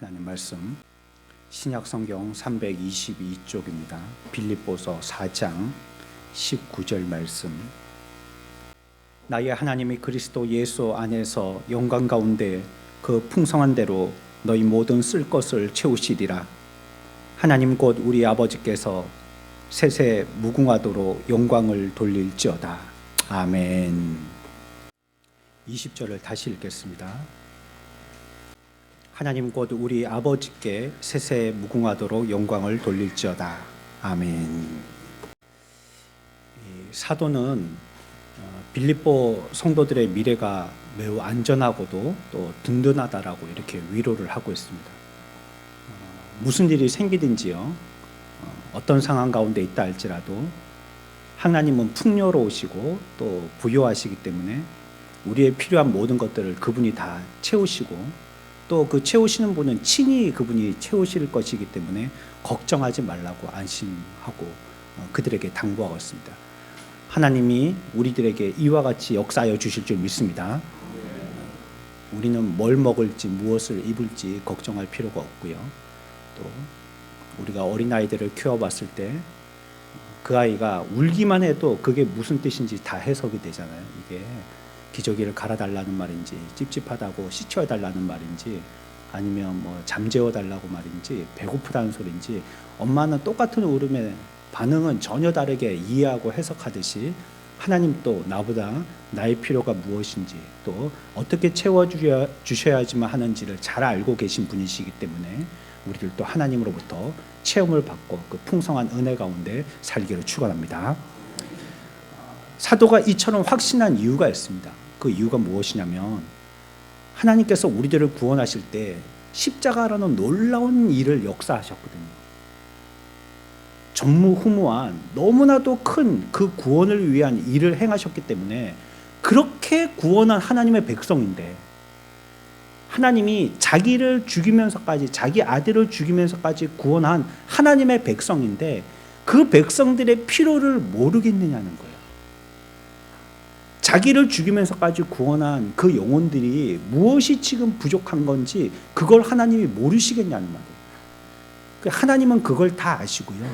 하나님 말씀 신약 성경 322쪽입니다. 빌립보서 4장 19절 말씀. 나의 하나님이 그리스도 예수 안에서 영광 가운데 그 풍성한 대로 너희 모든 쓸 것을 채우시리라. 하나님 곧 우리 아버지께서 세세 무궁하도록 영광을 돌릴지어다. 아멘. 20절을 다시 읽겠습니다. 하나님 곧 우리 아버지께 세세 무궁하도록 영광을 돌릴지어다. 아멘. 사도는 빌립보 성도들의 미래가 매우 안전하고도 또 든든하다라고 이렇게 위로를 하고 있습니다. 무슨 일이 생기든지요, 어떤 상황 가운데 있다 할지라도 하나님은 풍요로우시고 또 부요하시기 때문에 우리의 필요한 모든 것들을 그분이 다 채우시고, 또 그 채우시는 분은 친히 그분이 채우실 것이기 때문에 걱정하지 말라고 안심하고 그들에게 당부하고 있습니다. 하나님이 우리들에게 이와 같이 역사하여 주실 줄 믿습니다. 우리는 뭘 먹을지 무엇을 입을지 걱정할 필요가 없고요. 또 우리가 어린아이들을 키워봤을 때 그 아이가 울기만 해도 그게 무슨 뜻인지 다 해석이 되잖아요. 이게 기저귀를 갈아달라는 말인지, 찝찝하다고 씻혀달라는 말인지, 아니면 뭐 잠재워달라고 말인지, 배고프다는 소리인지, 엄마는 똑같은 울음의 반응은 전혀 다르게 이해하고 해석하듯이 하나님 또 나보다 나의 필요가 무엇인지, 또 어떻게 채워주셔야지만 하는지를 잘 알고 계신 분이시기 때문에 우리들도 하나님으로부터 체험을 받고 그 풍성한 은혜 가운데 살기를 축원합니다. 사도가 이처럼 확신한 이유가 있습니다. 그 이유가 무엇이냐면 하나님께서 우리들을 구원하실 때 십자가라는 놀라운 일을 역사하셨거든요. 전무후무한 너무나도 큰 그 구원을 위한 일을 행하셨기 때문에, 그렇게 구원한 하나님의 백성인데 하나님이 자기를 죽이면서까지, 자기 아들을 죽이면서까지 구원한 하나님의 백성인데 그 백성들의 필요를 모르겠느냐는 거예요. 자기를 죽이면서까지 구원한 그 영혼들이 무엇이 지금 부족한 건지 그걸 하나님이 모르시겠냐는 말이에요. 하나님은 그걸 다 아시고요,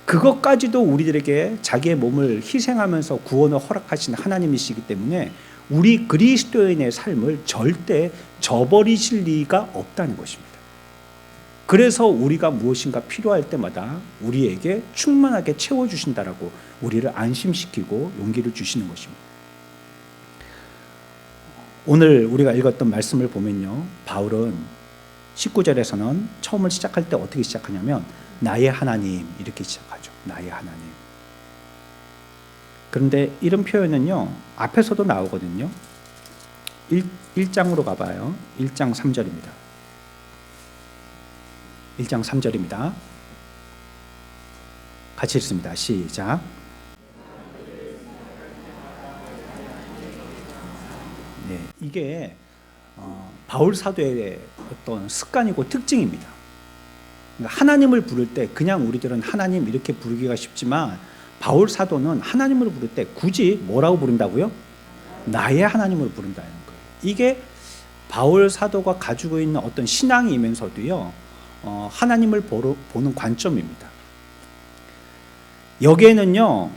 그것까지도 우리들에게 자기의 몸을 희생하면서 구원을 허락하신 하나님이시기 때문에 우리 그리스도인의 삶을 절대 저버리실 리가 없다는 것입니다. 그래서 우리가 무엇인가 필요할 때마다 우리에게 충만하게 채워주신다라고 우리를 안심시키고 용기를 주시는 것입니다. 오늘 우리가 읽었던 말씀을 보면요, 바울은 19절에서는 처음을 시작할 때 어떻게 시작하냐면 나의 하나님 이렇게 시작하죠. 나의 하나님. 그런데 이런 표현은요 앞에서도 나오거든요. 1장으로 가봐요. 1장 3절입니다. 1장 3절입니다. 같이 읽습니다. 시작. 네, 이게 바울 사도의 어떤 습관이고 특징입니다. 그러니까 하나님을 부를 때 그냥 우리들은 하나님 이렇게 부르기가 쉽지만 바울 사도는 하나님을 부를 때 굳이 뭐라고 부른다고요? 나의 하나님으로 부른다는 거예요. 이게 바울 사도가 가지고 있는 어떤 신앙이면서도요, 하나님을 보는 관점입니다. 여기에는요,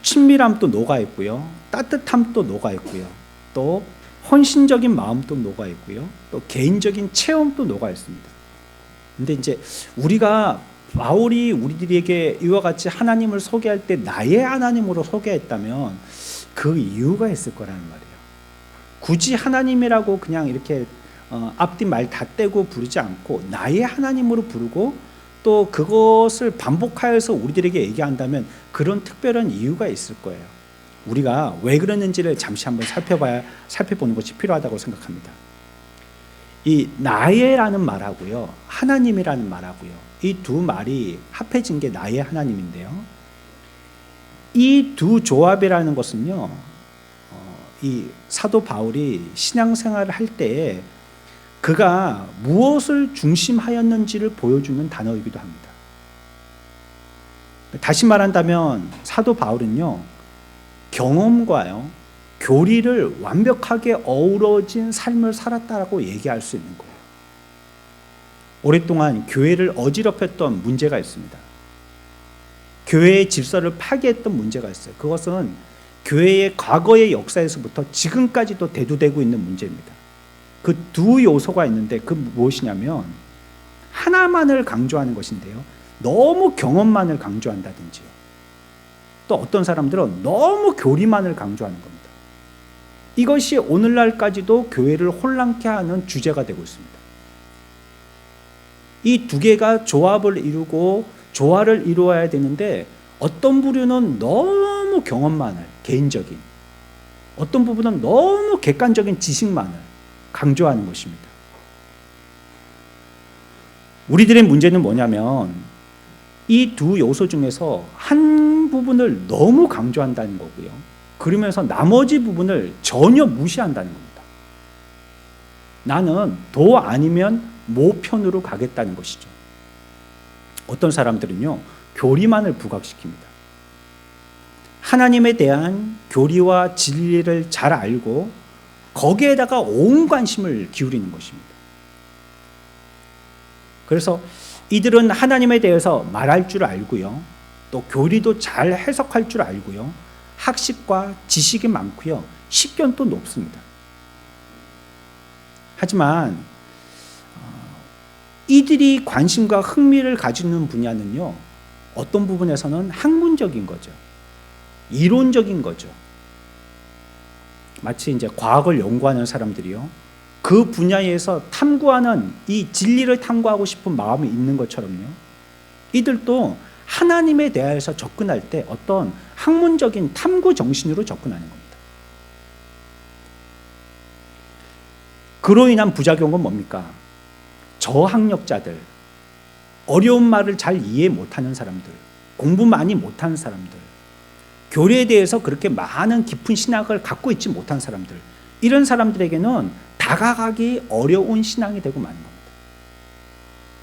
친밀함도 녹아 있고요, 따뜻함도 녹아 있고요, 또 헌신적인 마음도 녹아 있고요, 또 개인적인 체험도 녹아 있습니다. 근데 이제 우리가 바울이 우리들에게 이와 같이 하나님을 소개할 때 나의 하나님으로 소개했다면 그 이유가 있을 거라는 말이에요. 굳이 하나님이라고 그냥 이렇게 앞뒤 말 다 떼고 부르지 않고 나의 하나님으로 부르고 또 그것을 반복하여서 우리들에게 얘기한다면 그런 특별한 이유가 있을 거예요. 우리가 왜 그러는지를 잠시 한번 살펴보는 것이 필요하다고 생각합니다. 이 나의라는 말하고요, 하나님이라는 말하고요, 이 두 말이 합해진 게 나의 하나님인데요, 이 두 조합이라는 것은요, 이 사도 바울이 신앙생활을 할 때에 그가 무엇을 중심하였는지를 보여주는 단어이기도 합니다. 다시 말한다면 사도 바울은요, 경험과요, 교리를 완벽하게 어우러진 삶을 살았다라고 얘기할 수 있는 거예요. 오랫동안 교회를 어지럽혔던 문제가 있습니다. 교회의 질서를 파괴했던 문제가 있어요. 그것은 교회의 과거의 역사에서부터 지금까지도 대두되고 있는 문제입니다. 그 두 요소가 있는데 그 무엇이냐면 하나만을 강조하는 것인데요. 너무 경험만을 강조한다든지요. 또 어떤 사람들은 너무 교리만을 강조하는 겁니다. 이것이 오늘날까지도 교회를 혼란케 하는 주제가 되고 있습니다. 이 두 개가 조합을 이루고 조화를 이루어야 되는데 어떤 부류는 너무 경험만을, 개인적인, 어떤 부분은 너무 객관적인 지식만을 강조하는 것입니다. 우리들의 문제는 뭐냐면 이 두 요소 중에서 한 부분을 너무 강조한다는 거고요. 그러면서 나머지 부분을 전혀 무시한다는 겁니다. 나는 도 아니면 모 편으로 가겠다는 것이죠. 어떤 사람들은요, 교리만을 부각시킵니다. 하나님에 대한 교리와 진리를 잘 알고 거기에다가 온 관심을 기울이는 것입니다. 그래서 이들은 하나님에 대해서 말할 줄 알고요, 또 교리도 잘 해석할 줄 알고요, 학식과 지식이 많고요, 식견도 높습니다. 하지만 이들이 관심과 흥미를 가지는 분야는요, 어떤 부분에서는 학문적인 거죠. 이론적인 거죠. 마치 이제 과학을 연구하는 사람들이요, 그 분야에서 탐구하는 이 진리를 탐구하고 싶은 마음이 있는 것처럼요, 이들도 하나님에 대해서 접근할 때 어떤 학문적인 탐구 정신으로 접근하는 겁니다. 그로 인한 부작용은 뭡니까? 저학력자들, 어려운 말을 잘 이해 못하는 사람들, 공부 많이 못하는 사람들, 교리에 대해서 그렇게 많은 깊은 신학을 갖고 있지 못한 사람들, 이런 사람들에게는 다가가기 어려운 신앙이 되고 마는 겁니다.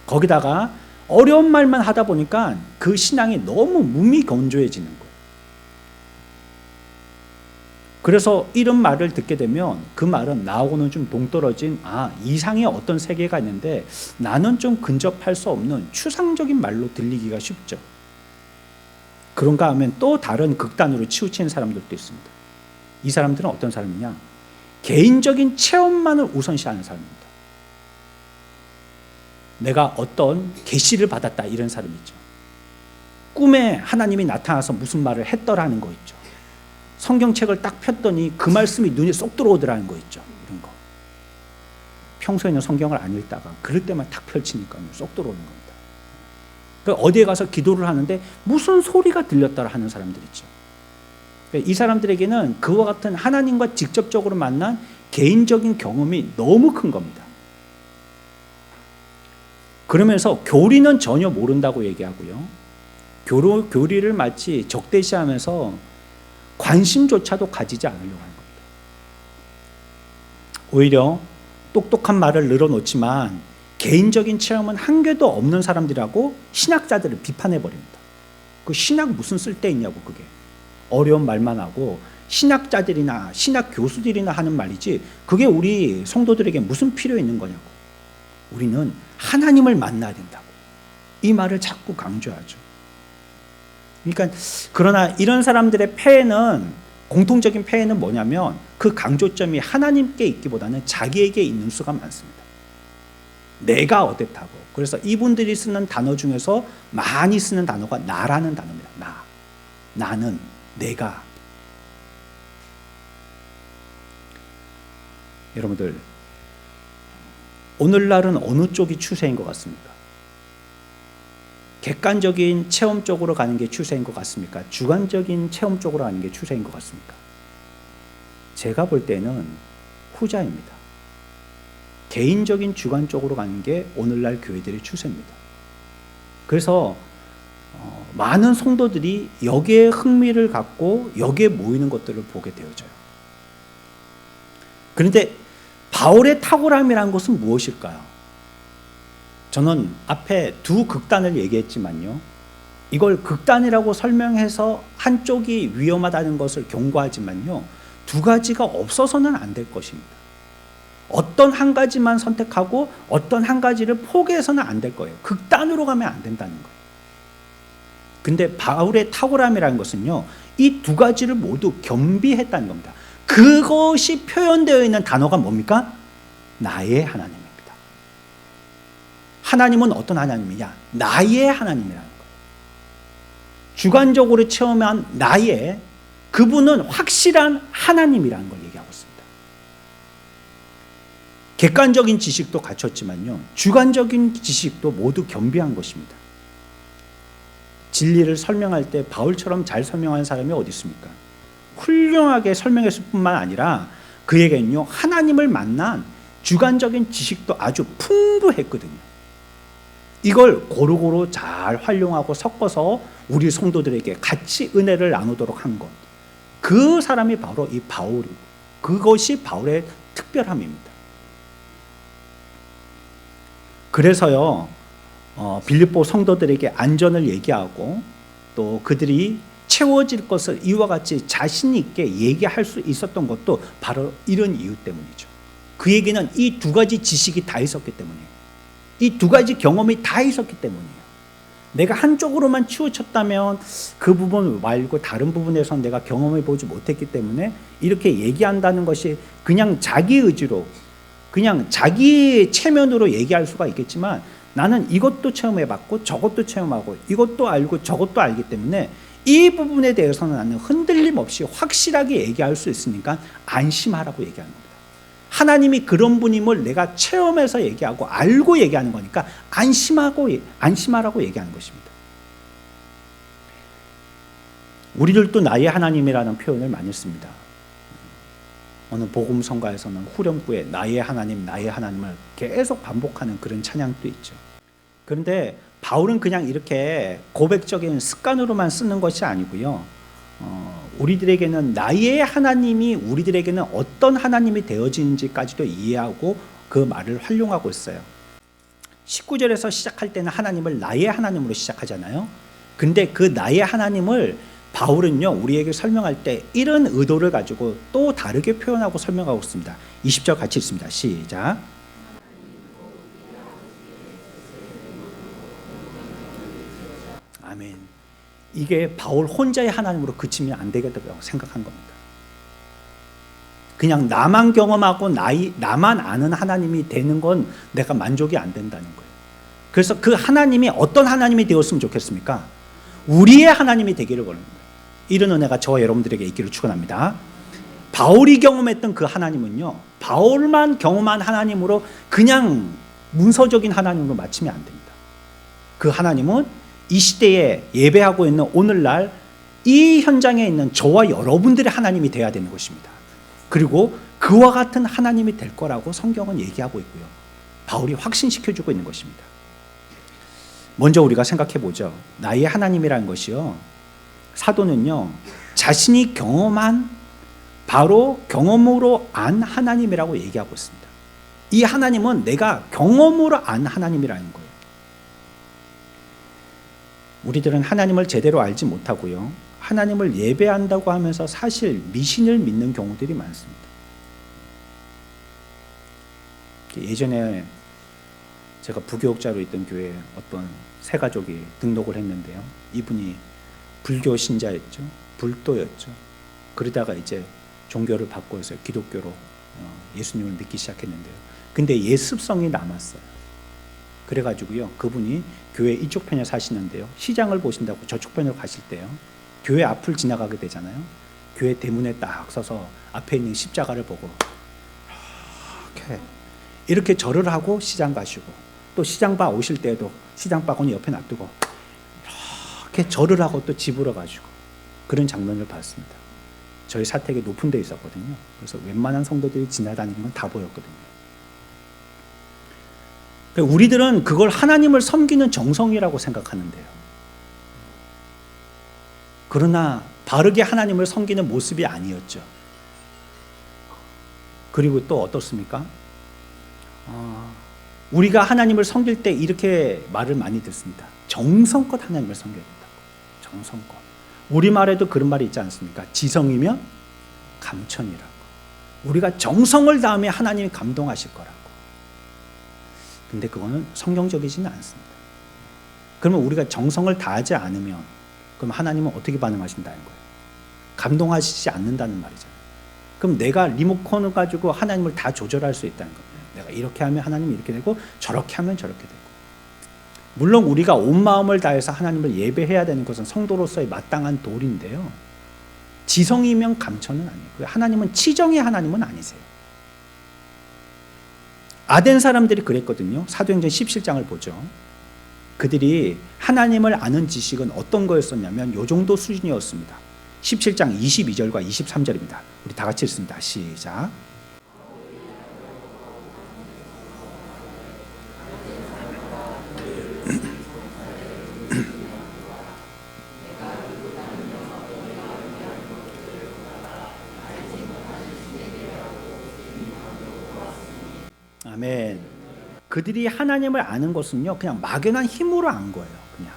거기다가 어려운 말만 하다 보니까 그 신앙이 너무 무미건조해지는 거예요. 그래서 이런 말을 듣게 되면 그 말은 나하고는 좀 동떨어진 이상의 어떤 세계가 있는데 나는 좀 근접할 수 없는 추상적인 말로 들리기가 쉽죠. 그런가 하면 또 다른 극단으로 치우치는 사람들도 있습니다. 이 사람들은 어떤 사람이냐? 개인적인 체험만을 우선시하는 사람입니다. 내가 어떤 계시를 받았다, 이런 사람이 있죠. 꿈에 하나님이 나타나서 무슨 말을 했더라는 거 있죠. 성경책을 딱 폈더니 그 말씀이 눈에 쏙 들어오더라는 거 있죠. 이런 거. 평소에는 성경을 안 읽다가 그럴 때만 탁 펼치니까 쏙 들어오는 겁니다. 그러니까 어디에 가서 기도를 하는데 무슨 소리가 들렸더라 하는 사람들 있죠. 그러니까 이 사람들에게는 그와 같은 하나님과 직접적으로 만난 개인적인 경험이 너무 큰 겁니다. 그러면서 교리는 전혀 모른다고 얘기하고요, 교리를 마치 적대시하면서 관심조차도 가지지 않으려고 하는 겁니다. 오히려 똑똑한 말을 늘어놓지만 개인적인 체험은 한 개도 없는 사람들이라고 신학자들을 비판해버립니다. 그 신학 무슨 쓸데 있냐고, 그게. 어려운 말만 하고 신학자들이나 신학 교수들이나 하는 말이지 그게 우리 성도들에게 무슨 필요 있는 거냐고. 우리는 하나님을 만나야 된다고. 이 말을 자꾸 강조하죠. 그러니까 그러나 이런 사람들의 폐해는, 공통적인 폐해는 뭐냐면 그 강조점이 하나님께 있기보다는 자기에게 있는 수가 많습니다. 내가 어땠다고. 그래서 이분들이 쓰는 단어 중에서 많이 쓰는 단어가 나라는 단어입니다. 나는, 내가. 여러분들, 오늘날은 어느 쪽이 추세인 것 같습니까? 객관적인 체험 쪽으로 가는 게 추세인 것 같습니까? 주관적인 체험 쪽으로 가는 게 추세인 것 같습니까? 제가 볼 때는 후자입니다. 개인적인 주관 쪽으로 가는 게 오늘날 교회들의 추세입니다. 그래서 많은 성도들이 여기에 흥미를 갖고 여기에 모이는 것들을 보게 되어져요. 그런데 바울의 탁월함이라는 것은 무엇일까요? 저는 앞에 두 극단을 얘기했지만요, 이걸 극단이라고 설명해서 한쪽이 위험하다는 것을 경고하지만요, 두 가지가 없어서는 안 될 것입니다. 어떤 한 가지만 선택하고 어떤 한 가지를 포기해서는 안 될 거예요. 극단으로 가면 안 된다는 거예요. 근데 바울의 탁월함이라는 것은요, 이 두 가지를 모두 겸비했다는 겁니다. 그것이 표현되어 있는 단어가 뭡니까? 나의 하나님입니다. 하나님은 어떤 하나님이냐? 나의 하나님이라는 거예요. 주관적으로 체험한 나의, 그분은 확실한 하나님이라는 걸 얘기하고 있습니다. 객관적인 지식도 갖췄지만요, 주관적인 지식도 모두 겸비한 것입니다. 진리를 설명할 때 바울처럼 잘 설명하는 사람이 어디 있습니까? 훌륭하게 설명했을 뿐만 아니라 그에게는요, 하나님을 만난 주관적인 지식도 아주 풍부했거든요. 이걸 고루고루 잘 활용하고 섞어서 우리 성도들에게 같이 은혜를 나누도록 한 것, 그 사람이 바로 이 바울이고, 그것이 바울의 특별함입니다. 그래서요, 빌립보 성도들에게 안전을 얘기하고 또 그들이 채워질 것을 이와 같이 자신 있게 얘기할 수 있었던 것도 바로 이런 이유 때문이죠. 그에게는 이 두 가지 지식이 다 있었기 때문이에요. 이 두 가지 경험이 다 있었기 때문이에요. 내가 한쪽으로만 치우쳤다면 그 부분 말고 다른 부분에서는 내가 경험해 보지 못했기 때문에 이렇게 얘기한다는 것이 그냥 자기 의지로, 그냥 자기 체면으로 얘기할 수가 있겠지만, 나는 이것도 체험해봤고 저것도 체험하고 이것도 알고 저것도 알기 때문에 이 부분에 대해서는 나는 흔들림 없이 확실하게 얘기할 수 있으니까 안심하라고 얘기하는 겁니다. 하나님이 그런 분임을 내가 체험해서 얘기하고 알고 얘기하는 거니까 안심하라고 얘기하는 것입니다. 우리들도 나의 하나님이라는 표현을 많이 씁니다. 어느 복음성가에서는 후렴구에 나의 하나님을 계속 반복하는 그런 찬양도 있죠. 그런데 바울은 그냥 이렇게 고백적인 습관으로만 쓰는 것이 아니고요, 우리들에게는 나의 하나님이 우리들에게는 어떤 하나님이 되어지는지까지도 이해하고 그 말을 활용하고 있어요. 19절에서 시작할 때는 하나님을 나의 하나님으로 시작하잖아요. 근데 그 나의 하나님을 바울은요, 우리에게 설명할 때 이런 의도를 가지고 또 다르게 표현하고 설명하고 있습니다. 20절 같이 읽습니다. 시작. 아멘. 이게 바울 혼자의 하나님으로 그치면 안 되겠다고 생각한 겁니다. 그냥 나만 경험하고 나만 아는 하나님이 되는 건 내가 만족이 안 된다는 거예요. 그래서 그 하나님이 어떤 하나님이 되었으면 좋겠습니까? 우리의 하나님이 되기를 원합니다. 이런 은혜가 저와 여러분들에게 있기를 축원합니다. 바울이 경험했던 그 하나님은요, 바울만 경험한 하나님으로 그냥 문서적인 하나님으로 맞추면 안 됩니다. 그 하나님은 이 시대에 예배하고 있는 오늘날 이 현장에 있는 저와 여러분들의 하나님이 되어야 되는 것입니다. 그리고 그와 같은 하나님이 될 거라고 성경은 얘기하고 있고요, 바울이 확신시켜주고 있는 것입니다. 먼저 우리가 생각해 보죠. 나의 하나님이라는 것이요, 사도는요, 자신이 경험한, 바로 경험으로 안 하나님이라고 얘기하고 있습니다. 이 하나님은 내가 경험으로 안 하나님이라는 거예요. 우리들은 하나님을 제대로 알지 못하고요, 하나님을 예배한다고 하면서 사실 미신을 믿는 경우들이 많습니다. 예전에 제가 부교육자로 있던 교회에 어떤 세 가족이 등록을 했는데요, 이분이 불교 신자였죠. 불도였죠. 그러다가 이제 종교를 바꿔서 기독교로 예수님을 믿기 시작했는데요, 근데 예습성이 남았어요. 그래가지고요, 그분이 교회 이쪽 편에 사시는데요, 시장을 보신다고 저쪽 편으로 가실 때요, 교회 앞을 지나가게 되잖아요. 교회 대문에 딱 서서 앞에 있는 십자가를 보고 이렇게 절을 하고 시장 가시고, 또 시장 봐 오실 때에도 시장 바구니 옆에 놔두고 이렇게 절을 하고 또 집으로 가시고, 그런 장면을 봤습니다. 저희 사택에 높은 데 있었거든요. 그래서 웬만한 성도들이 지나다니는 건 다 보였거든요. 우리들은 그걸 하나님을 섬기는 정성이라고 생각하는데요, 그러나 바르게 하나님을 섬기는 모습이 아니었죠. 그리고 또 어떻습니까? 우리가 하나님을 섬길 때 이렇게 말을 많이 듣습니다. 정성껏 하나님을 섬겨야 된다고. 정성껏. 우리말에도 그런 말이 있지 않습니까? 지성이면 감천이라고. 우리가 정성을 다하면 하나님이 감동하실 거라고. 근데 그거는 성경적이지는 않습니다. 그러면 우리가 정성을 다하지 않으면 그럼 하나님은 어떻게 반응하신다는 거예요? 감동하시지 않는다는 말이잖아요. 그럼 내가 리모컨을 가지고 하나님을 다 조절할 수 있다는 거예요. 내가 이렇게 하면 하나님이 이렇게 되고 저렇게 하면 저렇게 되고. 물론 우리가 온 마음을 다해서 하나님을 예배해야 되는 것은 성도로서의 마땅한 도리인데요. 지성이면 감천은 아니고요. 하나님은 치정의 하나님은 아니세요. 아덴 사람들이 그랬거든요. 사도행전 17장을 보죠. 그들이 하나님을 아는 지식은 어떤 거였었냐면 요 정도 수준이었습니다. 17장 22절과 23절입니다. 우리 다 같이 읽습니다. 시작. 아멘. 그들이 하나님을 아는 것은요, 그냥 막연한 힘으로 안 거예요. 그냥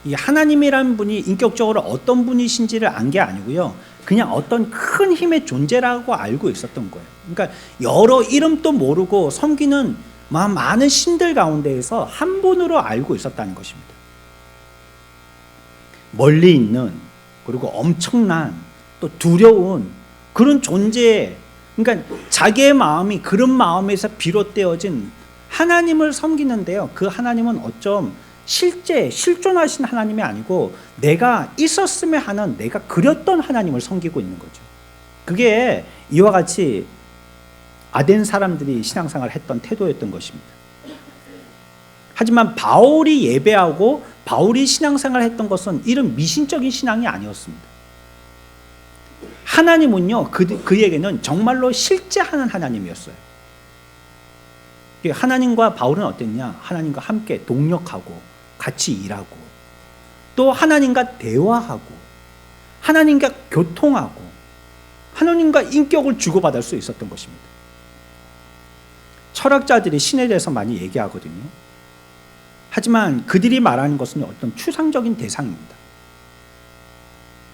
이 하나님이라는 분이 인격적으로 어떤 분이신지를 안 게 아니고요, 그냥 어떤 큰 힘의 존재라고 알고 있었던 거예요. 그러니까 여러 이름도 모르고 섬기는 많은 신들 가운데에서 한 분으로 알고 있었다는 것입니다. 멀리 있는, 그리고 엄청난, 또 두려운 그런 존재, 그러니까 자기의 마음이 그런 마음에서 비롯되어진 하나님을 섬기는데요, 그 하나님은 어쩜 실제 실존하신 하나님이 아니고 내가 있었으면 하는, 내가 그렸던 하나님을 섬기고 있는 거죠. 그게 이와 같이 아덴 사람들이 신앙생활을 했던 태도였던 것입니다. 하지만 바울이 예배하고 바울이 신앙생활을 했던 것은 이런 미신적인 신앙이 아니었습니다. 하나님은요, 그에게는 정말로 실제하는 하나님이었어요. 하나님과 바울은 어땠냐? 하나님과 함께 동력하고 같이 일하고, 또 하나님과 대화하고, 하나님과 교통하고, 하나님과 인격을 주고받을 수 있었던 것입니다. 철학자들이 신에 대해서 많이 얘기하거든요. 하지만 그들이 말하는 것은 어떤 추상적인 대상입니다.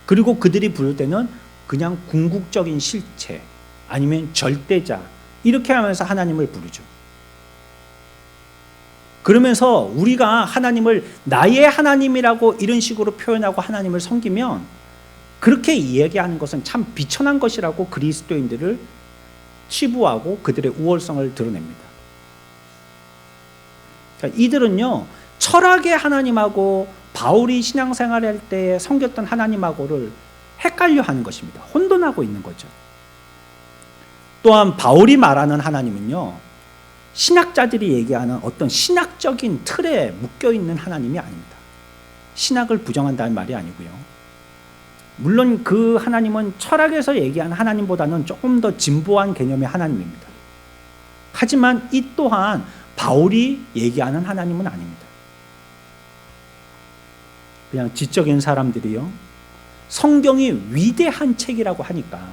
그리고 그들이 부를 때는 그냥 궁극적인 실체, 아니면 절대자, 이렇게 하면서 하나님을 부르죠. 그러면서 우리가 하나님을 나의 하나님이라고 이런 식으로 표현하고 하나님을 섬기면, 그렇게 이야기하는 것은 참 비천한 것이라고 그리스도인들을 치부하고 그들의 우월성을 드러냅니다. 그러니까 이들은요, 철학의 하나님하고 바울이 신앙생활할 때 섬겼던 하나님하고를 헷갈려 하는 것입니다. 혼돈하고 있는 거죠. 또한 바울이 말하는 하나님은요, 신학자들이 얘기하는 어떤 신학적인 틀에 묶여있는 하나님이 아닙니다. 신학을 부정한다는 말이 아니고요. 물론 그 하나님은 철학에서 얘기하는 하나님보다는 조금 더 진보한 개념의 하나님입니다. 하지만 이 또한 바울이 얘기하는 하나님은 아닙니다. 그냥 지적인 사람들이요, 성경이 위대한 책이라고 하니까,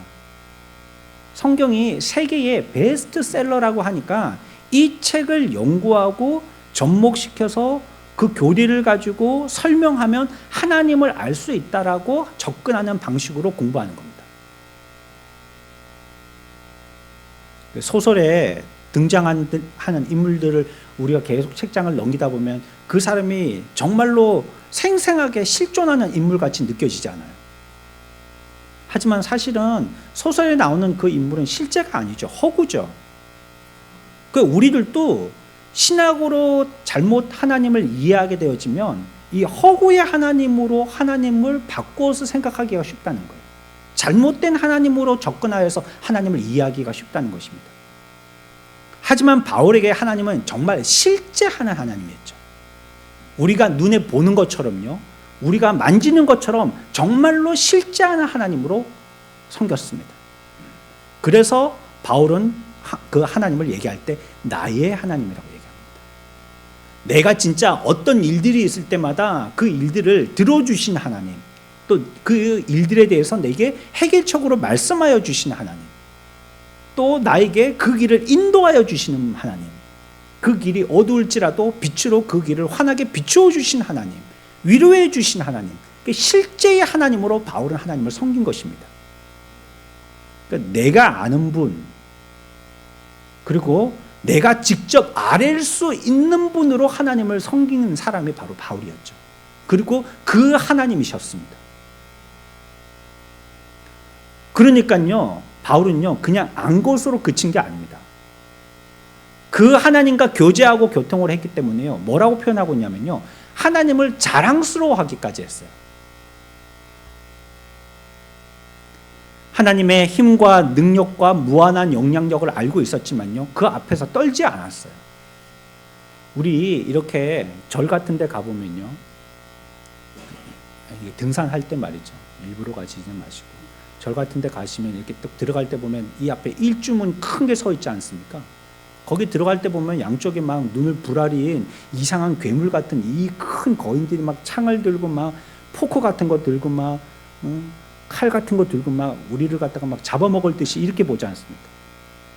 성경이 세계의 베스트셀러라고 하니까 이 책을 연구하고 접목시켜서 그 교리를 가지고 설명하면 하나님을 알 수 있다라고 접근하는 방식으로 공부하는 겁니다. 소설에 등장하는 인물들을 우리가 계속 책장을 넘기다 보면 그 사람이 정말로 생생하게 실존하는 인물같이 느껴지지 않아요. 하지만 사실은 소설에 나오는 그 인물은 실제가 아니죠. 허구죠. 우리들도 신학으로 잘못 하나님을 이해하게 되어지면 이 허구의 하나님으로 하나님을 바꿔서 생각하기가 쉽다는 거예요. 잘못된 하나님으로 접근하여서 하나님을 이해하기가 쉽다는 것입니다. 하지만 바울에게 하나님은 정말 실제하는 하나님이었죠. 우리가 눈에 보는 것처럼요, 우리가 만지는 것처럼 정말로 실제하는 하나님으로 섬겼습니다. 그래서 바울은 그 하나님을 얘기할 때 나의 하나님이라고 얘기합니다. 내가 진짜 어떤 일들이 있을 때마다 그 일들을 들어주신 하나님, 또 그 일들에 대해서 내게 해결책으로 말씀하여 주신 하나님, 또 나에게 그 길을 인도하여 주시는 하나님, 그 길이 어두울지라도 빛으로 그 길을 환하게 비추어 주신 하나님, 위로해 주신 하나님, 실제의 하나님으로 바울은 하나님을 섬긴 것입니다. 그러니까 내가 아는 분, 그리고 내가 직접 아뢰 수 있는 분으로 하나님을 섬기는 사람이 바로 바울이었죠. 그리고 그 하나님이셨습니다. 그러니까요, 바울은요, 그냥 안 것으로 그친 게 아닙니다. 그 하나님과 교제하고 교통을 했기 때문에요, 뭐라고 표현하고 있냐면요, 하나님을 자랑스러워하기까지 했어요. 하나님의 힘과 능력과 무한한 영향력을 알고 있었지만요, 그 앞에서 떨지 않았어요. 우리 이렇게 절 같은 데 가보면요, 등산할 때 말이죠, 일부러 가지는 마시고 절 같은 데 가시면 이렇게 딱 들어갈 때 보면 이 앞에 일주문 큰 게 서 있지 않습니까? 거기 들어갈 때 보면 양쪽에 막 눈을 부라린 이상한 괴물 같은 이 큰 거인들이 막 창을 들고 막 포크 같은 거 들고 막 칼 같은 거 들고 막 우리를 갖다가 막 잡아먹을 듯이 이렇게 보지 않습니까?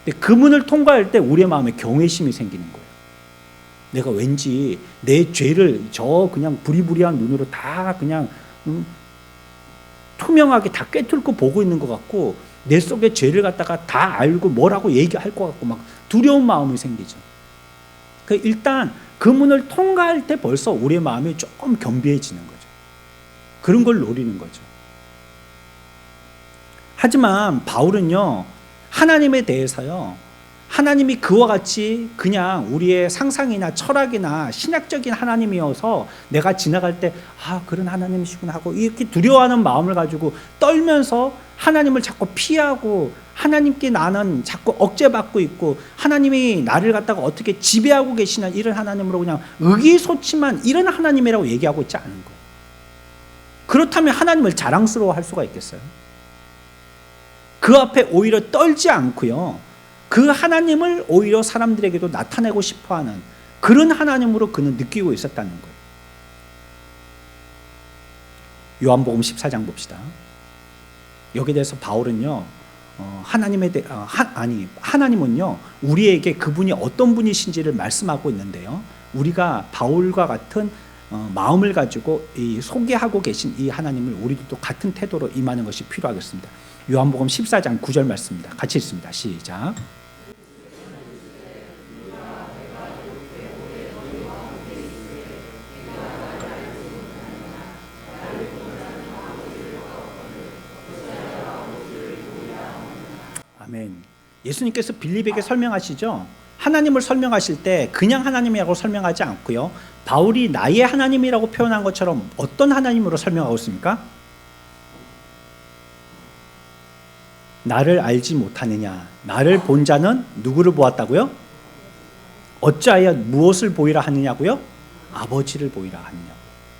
근데 그 문을 통과할 때 우리의 마음에 경외심이 생기는 거예요. 내가 왠지 내 죄를 저 그냥 부리부리한 눈으로 다 그냥 투명하게 다 꿰뚫고 보고 있는 것 같고, 내 속에 죄를 갖다가 다 알고 뭐라고 얘기할 것 같고 막 두려운 마음이 생기죠. 일단 그 문을 통과할 때 벌써 우리의 마음이 조금 겸비해지는 거죠. 그런 걸 노리는 거죠. 하지만 바울은요, 하나님에 대해서요, 하나님이 그와 같이 그냥 우리의 상상이나 철학이나 신학적인 하나님이어서 내가 지나갈 때 그런 하나님이시구나 하고 이렇게 두려워하는 마음을 가지고 떨면서 하나님을 자꾸 피하고, 하나님께 나는 자꾸 억제받고 있고, 하나님이 나를 갖다가 어떻게 지배하고 계시는 이런 하나님으로 그냥 의기소침한 이런 하나님이라고 얘기하고 있지 않은 거예요. 그렇다면 하나님을 자랑스러워할 수가 있겠어요? 그 앞에 오히려 떨지 않고요, 그 하나님을 오히려 사람들에게도 나타내고 싶어하는 그런 하나님으로 그는 느끼고 있었다는 거예요. 요한복음 14장 봅시다. 여기에 대해서 바울은요, 하나님은요, 우리에게 그분이 어떤 분이신지를 말씀하고 있는데요, 우리가 바울과 같은 마음을 가지고 소개하고 계신 이 하나님을 우리도 같은 태도로 임하는 것이 필요하겠습니다. 요한복음 14장 9절 말씀입니다. 같이 읽습니다. 시작. 아멘. 예수님께서 빌립에게 설명하시죠. 하나님을 설명하실 때 그냥 하나님이라고 설명하지 않고요, 바울이 나의 하나님이라고 표현한 것처럼 어떤 하나님으로 설명하고 있습니까? 나를 알지 못하느냐, 나를 본 자는 누구를 보았다고요? 어찌하여 무엇을 보이라 하느냐고요? 아버지를 보이라 하느냐고.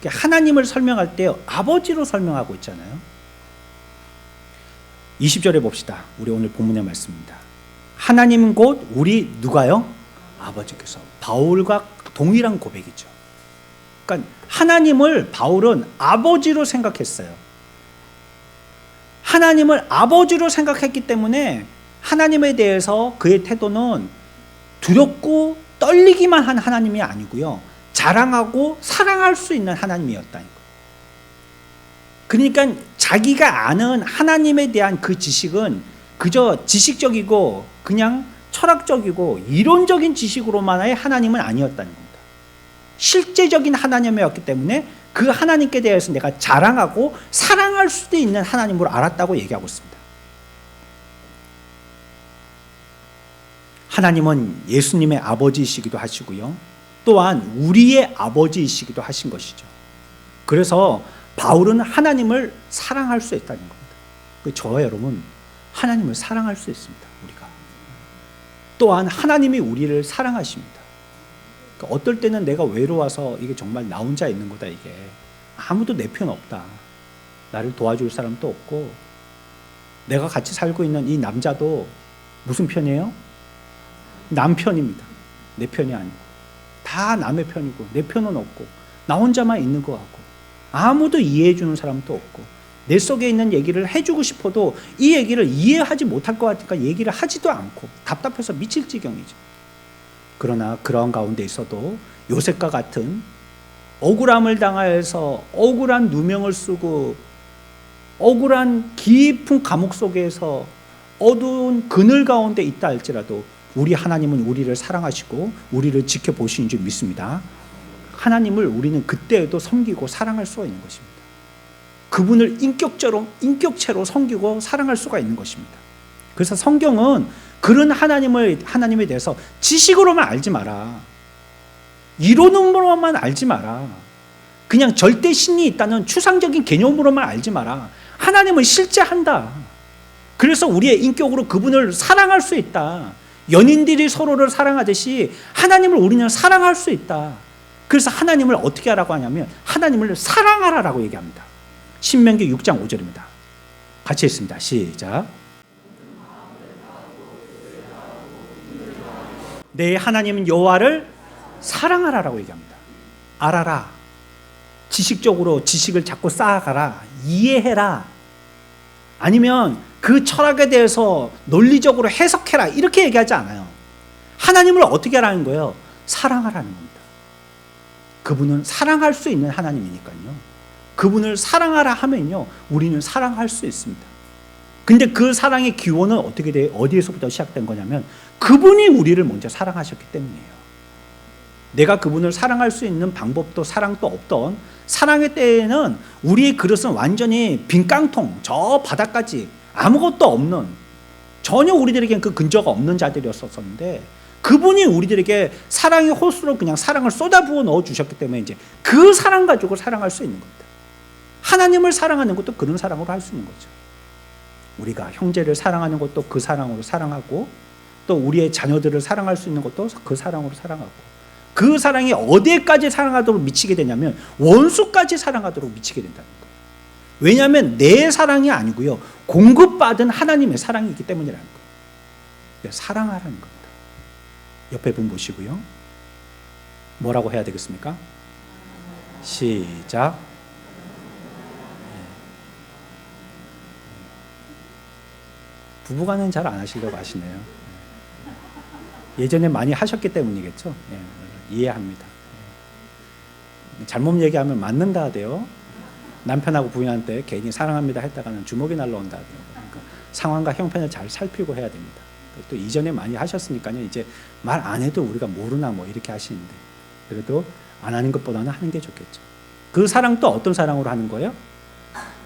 하나님을 설명할 때 아버지로 설명하고 있잖아요. 20절에 봅시다. 우리 오늘 본문의 말씀입니다. 하나님 곧 우리 누가요? 아버지께서. 바울과 동일한 고백이죠. 그러니까 하나님을 바울은 아버지로 생각했어요. 하나님을 아버지로 생각했기 때문에 하나님에 대해서 그의 태도는 두렵고 떨리기만 한 하나님이 아니고요, 자랑하고 사랑할 수 있는 하나님이었다는 거예요. 그러니까 자기가 아는 하나님에 대한 그 지식은 그저 지식적이고 그냥 철학적이고 이론적인 지식으로만의 하나님은 아니었다는 겁니다. 실제적인 하나님이었기 때문에 그 하나님께 대해서 내가 자랑하고 사랑할 수도 있는 하나님으로 알았다고 얘기하고 있습니다. 하나님은 예수님의 아버지이시기도 하시고요, 또한 우리의 아버지이시기도 하신 것이죠. 그래서 바울은 하나님을 사랑할 수 있다는 겁니다. 저와 여러분, 하나님을 사랑할 수 있습니다. 우리가 또한 하나님이 우리를 사랑하십니다. 어떨 때는 내가 외로워서 이게 정말 나 혼자 있는 거다, 이게 아무도 내 편 없다, 나를 도와줄 사람도 없고, 내가 같이 살고 있는 이 남자도 무슨 편이에요? 남편입니다. 내 편이 아니고 다 남의 편이고 내 편은 없고 나 혼자만 있는 것 같고 아무도 이해해 주는 사람도 없고, 내 속에 있는 얘기를 해주고 싶어도 이 얘기를 이해하지 못할 것 같으니까 얘기를 하지도 않고 답답해서 미칠 지경이죠. 그러나 그러한 가운데 있어도 요셉과 같은 억울함을 당하여서 억울한 누명을 쓰고 억울한 깊은 감옥 속에서 어두운 그늘 가운데 있다 할지라도 우리 하나님은 우리를 사랑하시고 우리를 지켜보시는 줄 믿습니다. 하나님을 우리는 그때에도 섬기고 사랑할 수가 있는 것입니다. 그분을 인격체로 섬기고 사랑할 수가 있는 것입니다. 그래서 성경은 그런 하나님에 대해서 지식으로만 알지 마라. 이론으로만 알지 마라. 그냥 절대 신이 있다는 추상적인 개념으로만 알지 마라. 하나님은 실제한다. 그래서 우리의 인격으로 그분을 사랑할 수 있다. 연인들이 서로를 사랑하듯이 하나님을 우리는 사랑할 수 있다. 그래서 하나님을 어떻게 하라고 하냐면 하나님을 사랑하라라고 얘기합니다. 신명기 6장 5절입니다. 같이 읽습니다. 시작. 내 하나님은 여호와를 사랑하라라고 얘기합니다. 알아라. 지식적으로 지식을 자꾸 쌓아가라. 이해해라. 아니면 그 철학에 대해서 논리적으로 해석해라. 이렇게 얘기하지 않아요. 하나님을 어떻게 하라는 거예요? 사랑하라는 겁니다. 그분은 사랑할 수 있는 하나님이니까요. 그분을 사랑하라 하면요, 우리는 사랑할 수 있습니다. 근데 그 사랑의 기원은 어떻게 돼요? 어디에서부터 시작된 거냐면 그분이 우리를 먼저 사랑하셨기 때문이에요. 내가 그분을 사랑할 수 있는 방법도 사랑도 없던 사랑의 때에는 우리의 그릇은 완전히 빈 깡통, 저 바닥까지 아무것도 없는, 전혀 우리들에겐 그 근저가 없는 자들이었었는데 그분이 우리들에게 사랑의 호수로 그냥 사랑을 쏟아부어 넣어주셨기 때문에 이제 그 사랑 가지고 사랑할 수 있는 겁니다. 하나님을 사랑하는 것도 그런 사랑으로 할 수 있는 거죠. 우리가 형제를 사랑하는 것도 그 사랑으로 사랑하고, 또 우리의 자녀들을 사랑할 수 있는 것도 그 사랑으로 사랑하고, 그 사랑이 어디까지 사랑하도록 미치게 되냐면 원수까지 사랑하도록 미치게 된다는 거예요. 왜냐하면 내 사랑이 아니고요, 공급받은 하나님의 사랑이기 때문이라는 거예요. 사랑하라는 겁니다. 옆에 분 보시고요. 뭐라고 해야 되겠습니까? 시작. 부부간은 잘 안 하시려고 하시네요. 예전에 많이 하셨기 때문이겠죠. 이해합니다. 잘못 얘기하면 맞는다 하대요. 남편하고 부인한테 괜히 사랑합니다 했다가는 주먹이 날라온다 하대요. 그러니까 상황과 형편을 잘 살피고 해야 됩니다. 또 이전에 많이 하셨으니까요. 이제 말 안 해도 우리가 모르나 뭐 이렇게 하시는데, 그래도 안 하는 것보다는 하는 게 좋겠죠. 그 사랑 또 어떤 사랑으로 하는 거예요?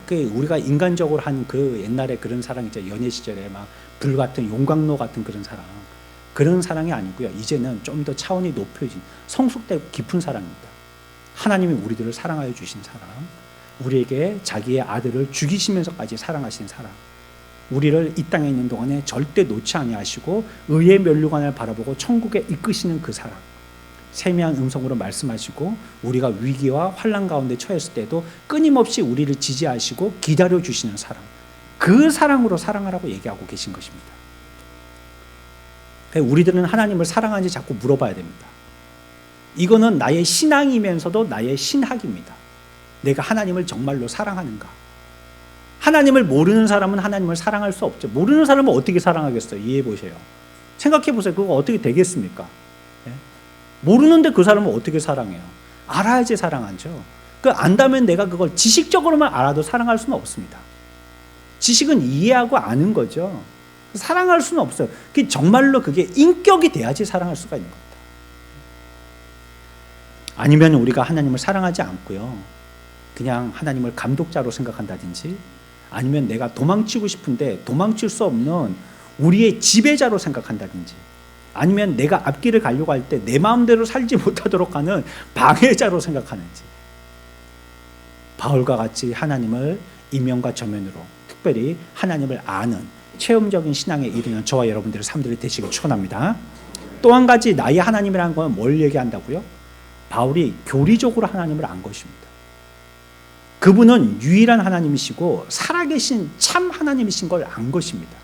그 우리가 인간적으로 한 그 옛날에 그런 사랑이죠. 연애 시절에 막 불같은 용광로 같은 그런 사랑이 아니고요. 이제는 좀 더 차원이 높여진 성숙되고 깊은 사랑입니다. 하나님이 우리들을 사랑하여 주신 사랑, 우리에게 자기의 아들을 죽이시면서까지 사랑하신 사랑, 우리를 이 땅에 있는 동안에 절대 놓지 아니하시고 의의 면류관을 바라보고 천국에 이끄시는 그 사랑, 세미한 음성으로 말씀하시고 우리가 위기와 환난 가운데 처했을 때도 끊임없이 우리를 지지하시고 기다려주시는 사랑, 그 사랑으로 사랑하라고 얘기하고 계신 것입니다. 우리들은 하나님을 사랑하는지 자꾸 물어봐야 됩니다. 이거는 나의 신앙이면서도 나의 신학입니다. 내가 하나님을 정말로 사랑하는가? 하나님을 모르는 사람은 하나님을 사랑할 수 없죠. 모르는 사람은 어떻게 사랑하겠어요? 이해해 보세요. 생각해 보세요. 그거 어떻게 되겠습니까? 모르는데 그 사람은 어떻게 사랑해요? 알아야지 사랑하죠. 그 안다면 내가 그걸 지식적으로만 알아도 사랑할 수는 없습니다. 지식은 이해하고 아는 거죠. 사랑할 수는 없어요. 정말로 그게 인격이 돼야지 사랑할 수가 있는 겁니다. 아니면 우리가 하나님을 사랑하지 않고요, 그냥 하나님을 감독자로 생각한다든지, 아니면 내가 도망치고 싶은데 도망칠 수 없는 우리의 지배자로 생각한다든지, 아니면 내가 앞길을 가려고 할 때 내 마음대로 살지 못하도록 하는 방해자로 생각하는지, 바울과 같이 하나님을 이면과 저면으로 특별히 하나님을 아는 체험적인 신앙에 이르는 저와 여러분들의 삶들이 되시길 축원합니다. 또 한 가지 나의 하나님이라는 건 뭘 얘기한다고요? 바울이 교리적으로 하나님을 안 것입니다. 그분은 유일한 하나님이시고 살아계신 참 하나님이신 걸 안 것입니다.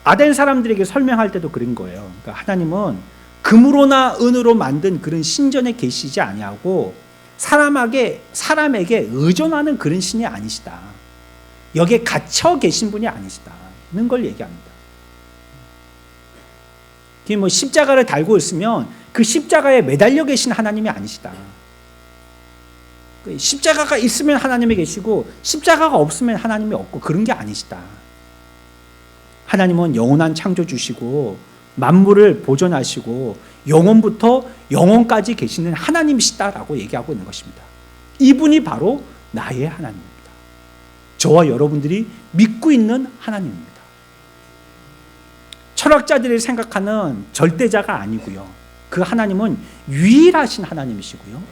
아덴 사람들에게 설명할 때도 그런 거예요. 그러니까 하나님은 금으로나 은으로 만든 그런 신전에 계시지 아니하고 사람에게 의존하는 그런 신이 아니시다. 여기에 갇혀 계신 분이 아니시다는 걸 얘기합니다. 그게 뭐 십자가를 달고 있으면 그 십자가에 매달려 계신 하나님이 아니시다. 십자가가 있으면 하나님이 계시고 십자가가 없으면 하나님이 없고 그런 게 아니시다. 하나님은 영원한 창조주시고 만물을 보존하시고 영원부터 영원까지 계시는 하나님이시다라고 얘기하고 있는 것입니다. 이분이 바로 나의 하나님입니다. 저와 여러분들이 믿고 있는 하나님입니다. 철학자들이 생각하는 절대자가 아니고요. 그 하나님은 유일하신 하나님이시고요.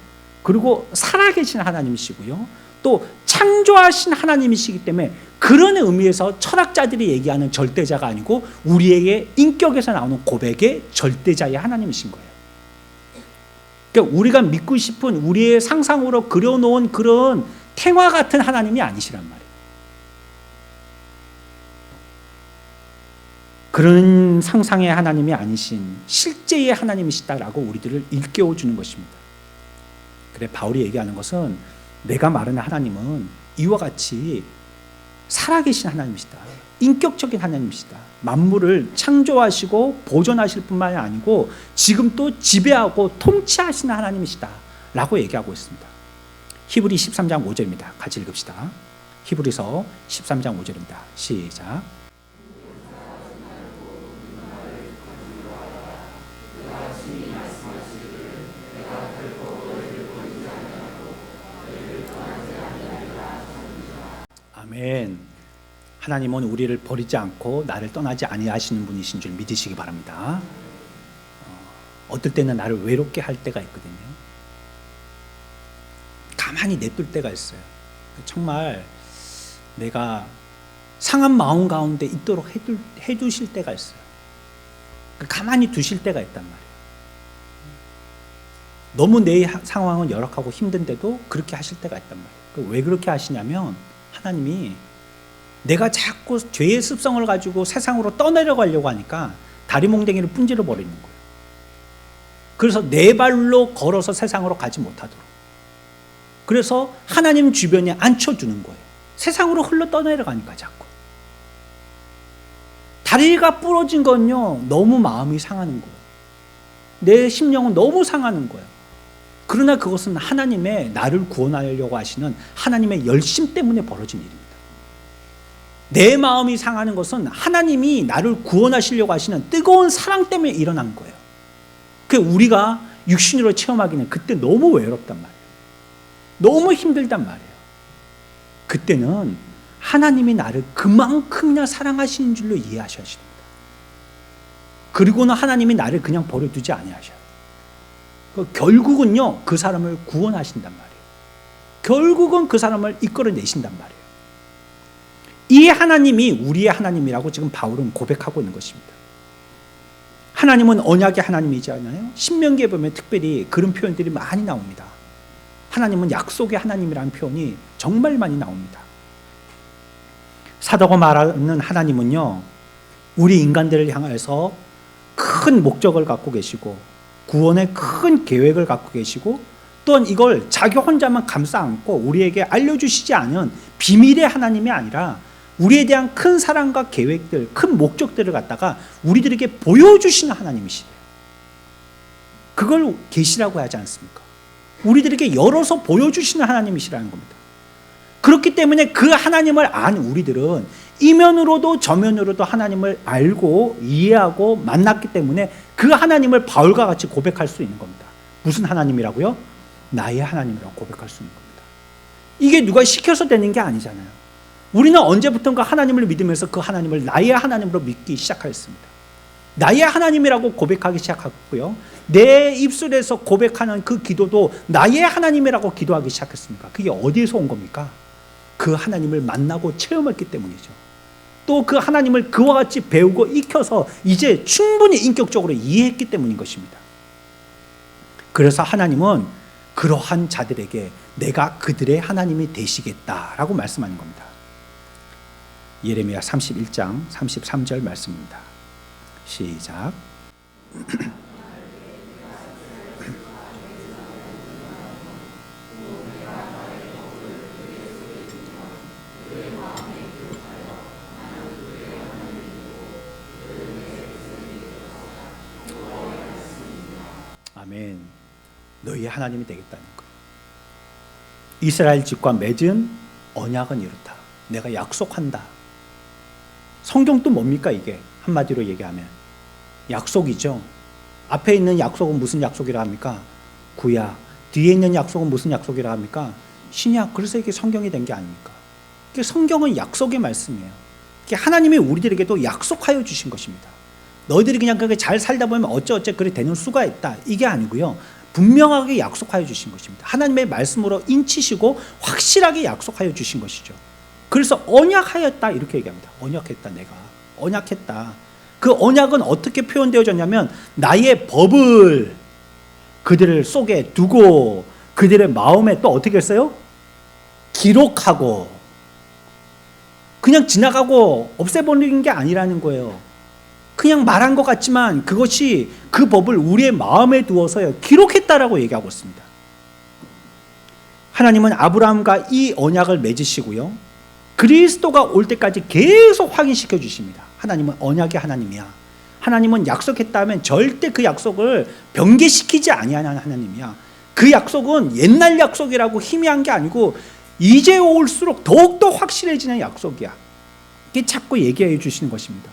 그리고 살아계신 하나님이시고요. 또 창조하신 하나님이시기 때문에 그런 의미에서 철학자들이 얘기하는 절대자가 아니고 우리에게 인격에서 나오는 고백의 절대자의 하나님이신 거예요. 그러니까 우리가 믿고 싶은 우리의 상상으로 그려놓은 그런 탱화 같은 하나님이 아니시란 말이에요. 그런 상상의 하나님이 아니신 실제의 하나님이시다라고 우리들을 일깨워주는 것입니다. 그래 바울이 얘기하는 것은 내가 말하는 하나님은 이와 같이 살아계신 하나님이시다. 인격적인 하나님이시다. 만물을 창조하시고 보존하실 뿐만이 아니고 지금 또 지배하고 통치하시는 하나님이시다 라고 얘기하고 있습니다. 히브리 13장 5절입니다. 같이 읽읍시다. 히브리서 13장 5절입니다. 시작. 아멘. 하나님은 우리를 버리지 않고 나를 떠나지 아니하시는 분이신 줄 믿으시기 바랍니다. 어떨 때는 나를 외롭게 할 때가 있거든요. 가만히 냅둘 때가 있어요. 정말 내가 상한 마음 가운데 있도록 해두실 때가 있어요. 가만히 두실 때가 있단 말이에요. 너무 내 상황은 열악하고 힘든데도 그렇게 하실 때가 있단 말이에요. 왜 그렇게 하시냐면 하나님이 내가 자꾸 죄의 습성을 가지고 세상으로 떠내려가려고 하니까 다리 몽댕이를 분질러 버리는 거예요. 그래서 내 발로 걸어서 세상으로 가지 못하도록. 그래서 하나님 주변에 앉혀주는 거예요. 세상으로 흘러 떠내려가니까 자꾸. 다리가 부러진 건요, 너무 마음이 상하는 거예요. 내 심령은 너무 상하는 거예요. 그러나 그것은 하나님의 나를 구원하려고 하시는 하나님의 열심 때문에 벌어진 일입니다. 내 마음이 상하는 것은 하나님이 나를 구원하시려고 하시는 뜨거운 사랑 때문에 일어난 거예요. 그 우리가 육신으로 체험하기는 그때 너무 외롭단 말이에요. 너무 힘들단 말이에요. 그때는 하나님이 나를 그만큼이나 사랑하시는 줄로 이해하셔야 됩니다. 그리고는 하나님이 나를 그냥 버려두지 아니하셔요. 결국은요, 그 사람을 구원하신단 말이에요. 결국은 그 사람을 이끌어내신단 말이에요. 이 하나님이 우리의 하나님이라고 지금 바울은 고백하고 있는 것입니다. 하나님은 언약의 하나님이잖아요. 신명기에 보면 특별히 그런 표현들이 많이 나옵니다. 하나님은 약속의 하나님이라는 표현이 정말 많이 나옵니다. 사도가 말하는 하나님은요, 우리 인간들을 향해서 큰 목적을 갖고 계시고 구원의 큰 계획을 갖고 계시고 또한 이걸 자기 혼자만 감싸 안고 우리에게 알려주시지 않은 비밀의 하나님이 아니라 우리에 대한 큰 사랑과 계획들, 큰 목적들을 갖다가 우리들에게 보여주시는 하나님이시래요. 그걸 계시라고 하지 않습니까? 우리들에게 열어서 보여주시는 하나님이시라는 겁니다. 그렇기 때문에 그 하나님을 안 우리들은 이면으로도 저면으로도 하나님을 알고 이해하고 만났기 때문에 그 하나님을 바울과 같이 고백할 수 있는 겁니다. 무슨 하나님이라고요? 나의 하나님이라고 고백할 수 있는 겁니다. 이게 누가 시켜서 되는 게 아니잖아요. 우리는 언제부턴가 하나님을 믿으면서 그 하나님을 나의 하나님으로 믿기 시작하였습니다. 나의 하나님이라고 고백하기 시작했고요. 내 입술에서 고백하는 그 기도도 나의 하나님이라고 기도하기 시작했습니까? 그게 어디에서 온 겁니까? 그 하나님을 만나고 체험했기 때문이죠. 또 그 하나님을 그와 같이 배우고 익혀서 이제 충분히 인격적으로 이해했기 때문인 것입니다. 그래서 하나님은 그러한 자들에게 내가 그들의 하나님이 되시겠다라고 말씀하는 겁니다. 예레미야 31장 33절 말씀입니다. 시작. 아멘. 너희의 하나님이 되겠다는 것. 이스라엘 집과 맺은 언약은 이렇다. 내가 약속한다. 성경도 뭡니까 이게? 한마디로 얘기하면 약속이죠. 앞에 있는 약속은 무슨 약속이라 합니까? 구약. 뒤에 있는 약속은 무슨 약속이라 합니까? 신약. 그래서 이게 성경이 된 게 아닙니까? 성경은 약속의 말씀이에요. 하나님이 우리들에게도 약속하여 주신 것입니다. 너희들이 그냥 그렇게 잘 살다 보면 어쩌어쩌 그래 되는 수가 있다, 이게 아니고요, 분명하게 약속하여 주신 것입니다. 하나님의 말씀으로 인치시고 확실하게 약속하여 주신 것이죠. 그래서 언약하였다 이렇게 얘기합니다. 언약했다. 내가 언약했다. 그 언약은 어떻게 표현되어졌냐면 나의 법을 그들을 속에 두고 그들의 마음에 또 어떻게 했어요? 기록하고. 그냥 지나가고 없애버리는 게 아니라는 거예요. 그냥 말한 것 같지만 그것이 그 법을 우리의 마음에 두어서요 기록했다라고 얘기하고 있습니다. 하나님은 아브라함과 이 언약을 맺으시고요, 그리스도가 올 때까지 계속 확인시켜 주십니다. 하나님은 언약의 하나님이야. 하나님은 약속했다 하면 절대 그 약속을 변개시키지 아니하는 하나님이야. 그 약속은 옛날 약속이라고 희미한 게 아니고 이제 올수록 더욱더 확실해지는 약속이야. 이게 자꾸 얘기해 주시는 것입니다.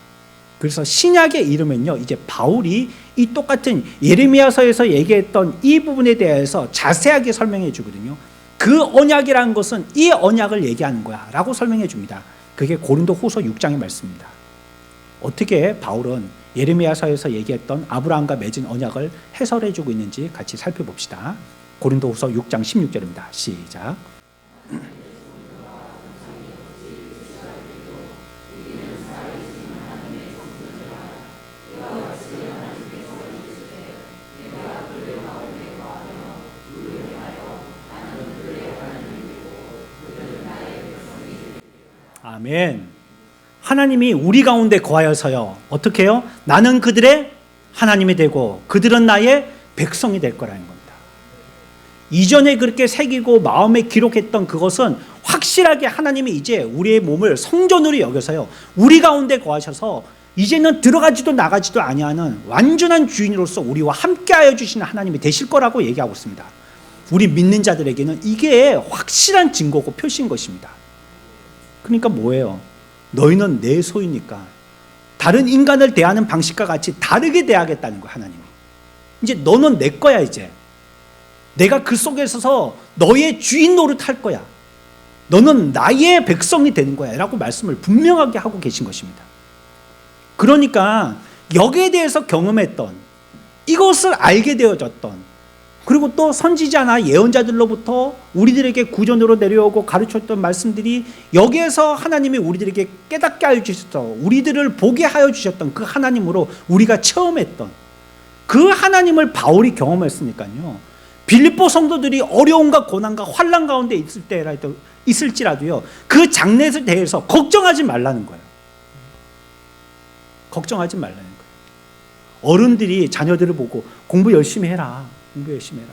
그래서 신약에 이르면요, 이제 바울이 이 똑같은 예레미야서에서 얘기했던 이 부분에 대해서 자세하게 설명해 주거든요. 그 언약이라는 것은 이 언약을 얘기하는 거야 라고 설명해 줍니다. 그게 고린도 후서 6장의 말씀입니다. 어떻게 바울은 예레미야서에서 얘기했던 아브라함과 맺은 언약을 해설해 주고 있는지 같이 살펴봅시다. 고린도 후서 6장 16절입니다. 시작. 아멘. 하나님이 우리 가운데 거하여서요 어떻게 해요? 나는 그들의 하나님이 되고 그들은 나의 백성이 될 거라는 겁니다. 이전에 그렇게 새기고 마음에 기록했던 그것은 확실하게 하나님이 이제 우리의 몸을 성전으로 여겨서요 우리 가운데 거하셔서 이제는 들어가지도 나가지도 아니하는 완전한 주인으로서 우리와 함께하여 주시는 하나님이 되실 거라고 얘기하고 있습니다. 우리 믿는 자들에게는 이게 확실한 증거고 표시인 것입니다. 그러니까 뭐예요? 너희는 내 소유니까 다른 인간을 대하는 방식과 같이 다르게 대하겠다는 거야. 하나님이 이제 너는 내 거야. 이제 내가 그 속에 있어서 너의 주인 노릇할 거야. 너는 나의 백성이 되는 거야 라고 말씀을 분명하게 하고 계신 것입니다. 그러니까 여기에 대해서 경험했던, 이것을 알게 되어졌던, 그리고 또 선지자나 예언자들로부터 우리들에게 구전으로 내려오고 가르쳤던 말씀들이 여기에서 하나님이 우리들에게 깨닫게 하여 주셨던, 우리들을 보게 하여 주셨던 그 하나님으로 우리가 체험했던 그 하나님을 바울이 경험했으니까요, 빌립보 성도들이 어려움과 고난과 환난 가운데 있을지라도요 그 장래에 대해서 걱정하지 말라는 거예요. 걱정하지 말라는 거예요. 어른들이 자녀들을 보고 공부 열심히 해라, 공부 열심히 해라.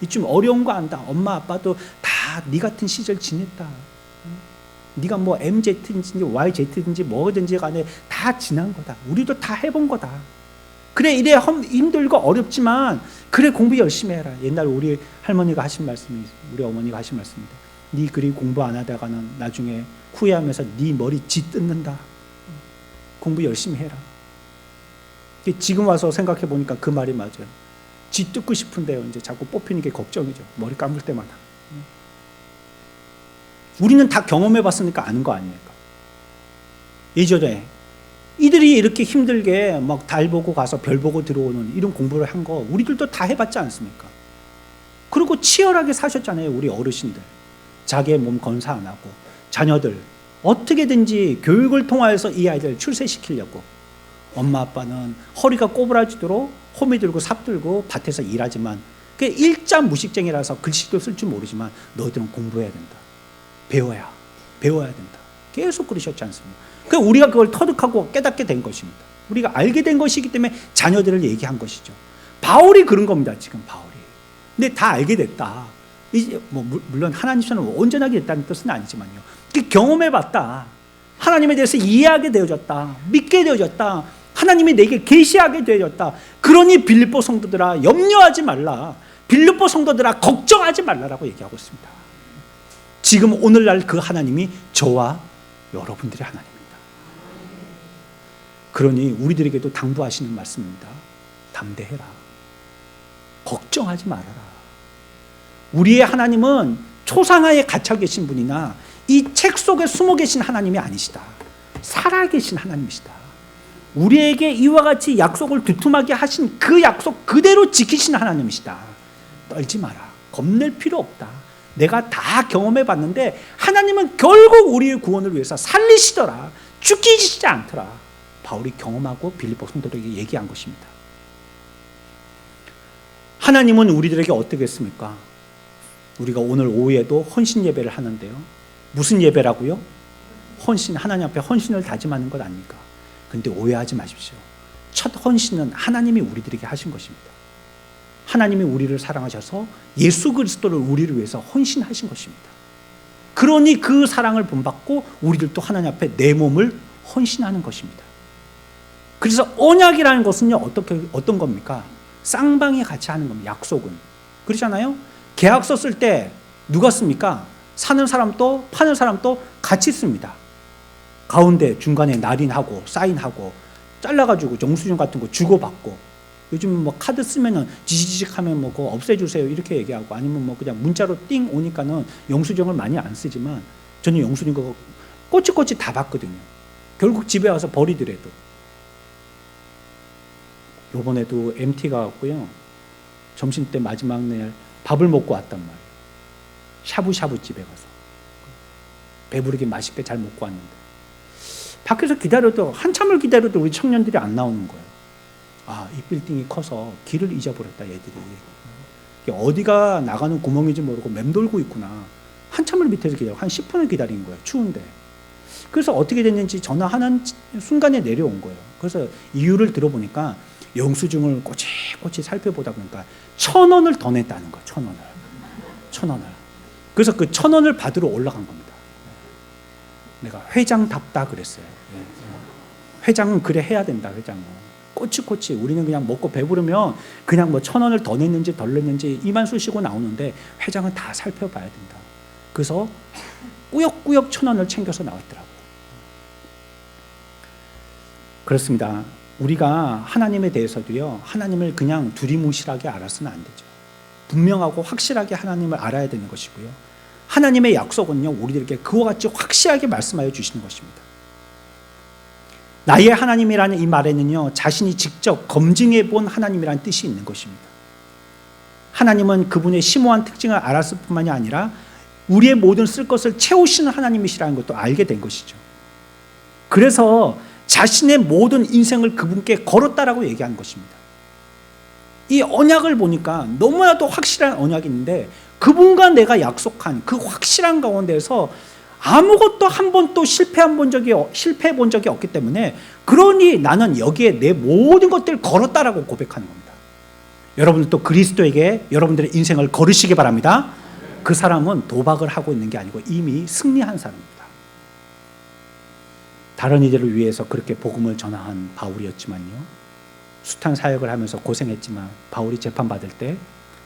이쯤 어려운 거 안다. 엄마 아빠도 다 네 같은 시절 지냈다. 네가 뭐 MZ인지 YZ인지 뭐든지 간에 다 지난 거다. 우리도 다 해본 거다. 그래 이래 힘들고 어렵지만 그래 공부 열심히 해라. 옛날 우리 할머니가 하신 말씀이, 우리 어머니가 하신 말씀입니다. 네 그리 공부 안 하다가는 나중에 후회하면서 네 머리 쥐 뜯는다. 공부 열심히 해라. 지금 와서 생각해 보니까 그 말이 맞아요. 쥐 뜯고 싶은데요 이제 자꾸 뽑히는 게 걱정이죠. 머리 감을 때마다. 우리는 다 경험해 봤으니까 아는 거 아닙니까? 예전에 이들이 이렇게 힘들게 막 달 보고 가서 별 보고 들어오는 이런 공부를 한 거 우리들도 다 해봤지 않습니까? 그리고 치열하게 사셨잖아요. 우리 어르신들 자기의 몸 건사 안 하고 자녀들 어떻게든지 교육을 통하여서 이 아이들을 출세시키려고 엄마 아빠는 허리가 꼬부라지도록 호미 들고 삽 들고 밭에서 일하지만 그게 일자 무식쟁이라서 글씨도 쓸 줄 모르지만 너희들은 공부해야 된다. 배워야 된다. 계속 그러셨지 않습니까? 그러니까 우리가 그걸 터득하고 깨닫게 된 것입니다. 우리가 알게 된 것이기 때문에 자녀들을 얘기한 것이죠. 바울이 그런 겁니다. 지금 바울이. 근데 다 알게 됐다. 이제 뭐 물론 하나님처럼 온전하게 됐다는 뜻은 아니지만요. 경험해봤다. 하나님에 대해서 이해하게 되어졌다. 믿게 되어졌다. 하나님이 내게 계시하게 되어졌다. 그러니 빌립보 성도들아 염려하지 말라. 빌립보 성도들아 걱정하지 말라라고 얘기하고 있습니다. 지금 오늘날 그 하나님이 저와 여러분들의 하나님입니다. 그러니 우리들에게도 당부하시는 말씀입니다. 담대해라. 걱정하지 말아라. 우리의 하나님은 초상하에 갇혀 계신 분이나 이 책 속에 숨어 계신 하나님이 아니시다. 살아 계신 하나님이시다. 우리에게 이와 같이 약속을 두툼하게 하신 그 약속 그대로 지키신 하나님이시다. 떨지 마라. 겁낼 필요 없다. 내가 다 경험해 봤는데 하나님은 결국 우리의 구원을 위해서 살리시더라. 죽이시지 않더라. 바울이 경험하고 빌립보 성도들에게 얘기한 것입니다. 하나님은 우리들에게 어떻게 했습니까? 우리가 오늘 오후에도 헌신 예배를 하는데요. 무슨 예배라고요? 헌신, 하나님 앞에 헌신을 다짐하는 것 아닙니까? 근데 오해하지 마십시오. 첫 헌신은 하나님이 우리들에게 하신 것입니다. 하나님이 우리를 사랑하셔서 예수 그리스도를 우리를 위해서 헌신하신 것입니다. 그러니 그 사랑을 본받고 우리들도 하나님 앞에 내 몸을 헌신하는 것입니다. 그래서 언약이라는 것은요, 어떤 겁니까? 쌍방이 같이 하는 겁니다. 약속은. 그렇잖아요? 계약서 쓸 때 누가 씁니까? 사는 사람도 파는 사람도 같이 씁니다. 가운데 중간에 날인하고 사인하고 잘라가지고 영수증 같은 거 주고받고, 요즘 뭐 카드 쓰면은 지지직 하면 뭐 그거 없애주세요 이렇게 얘기하고, 아니면 뭐 그냥 문자로 띵 오니까는 영수증을 많이 안 쓰지만 저는 영수증 그거 꼬치꼬치 다 받거든요. 결국 집에 와서 버리더라도. 요번에도 MT가 왔고요, 점심때 마지막 날 밥을 먹고 왔단 말이에요. 샤브샤브 집에 가서 배부르게 맛있게 잘 먹고 왔는데 밖에서 기다려도, 한참을 기다려도 우리 청년들이 안 나오는 거예요. 아, 이 빌딩이 커서 길을 잊어버렸다 얘들이. 어디가 나가는 구멍인지 모르고 맴돌고 있구나. 한참을 밑에서 기다려, 한 10분을 기다린 거예요. 추운데. 그래서 어떻게 됐는지 전화하는 순간에 내려온 거예요. 그래서 이유를 들어보니까 영수증을 꼬치꼬치 살펴보다 보니까 1,000원을 더 냈다는 거예요. 1,000원을. 그래서 그 1,000원을 받으러 올라간 겁니다. 내가 회장답다 그랬어요. 회장은 그래 해야 된다. 회장은 꼬치꼬치. 우리는 그냥 먹고 배부르면 그냥 뭐 1,000원을 더 냈는지 덜 냈는지 이만 쑤시고 나오는데, 회장은 다 살펴봐야 된다. 그래서 꾸역꾸역 1,000원을 챙겨서 나왔더라고요. 그렇습니다. 우리가 하나님에 대해서도요, 하나님을 그냥 두리뭉실하게 알아서는 안 되죠. 분명하고 확실하게 하나님을 알아야 되는 것이고요, 하나님의 약속은요, 우리들에게 그와 같이 확실하게 말씀하여 주시는 것입니다. 나의 하나님이라는 이 말에는요, 자신이 직접 검증해 본 하나님이라는 뜻이 있는 것입니다. 하나님은 그분의 심오한 특징을 알았을 뿐만이 아니라 우리의 모든 쓸 것을 채우시는 하나님이시라는 것도 알게 된 것이죠. 그래서 자신의 모든 인생을 그분께 걸었다라고 얘기한 것입니다. 이 언약을 보니까 너무나도 확실한 언약이 있는데, 그분과 내가 약속한 그 확실한 가운데서 아무것도 한 번도 실패해 본 적이 없기 때문에, 그러니 나는 여기에 내 모든 것들을 걸었다라고 고백하는 겁니다. 여러분들도 그리스도에게 여러분들의 인생을 걸으시기 바랍니다. 그 사람은 도박을 하고 있는 게 아니고 이미 승리한 사람입니다. 다른 이들을 위해서 그렇게 복음을 전한 바울이었지만요, 숱한 사역을 하면서 고생했지만 바울이 재판받을 때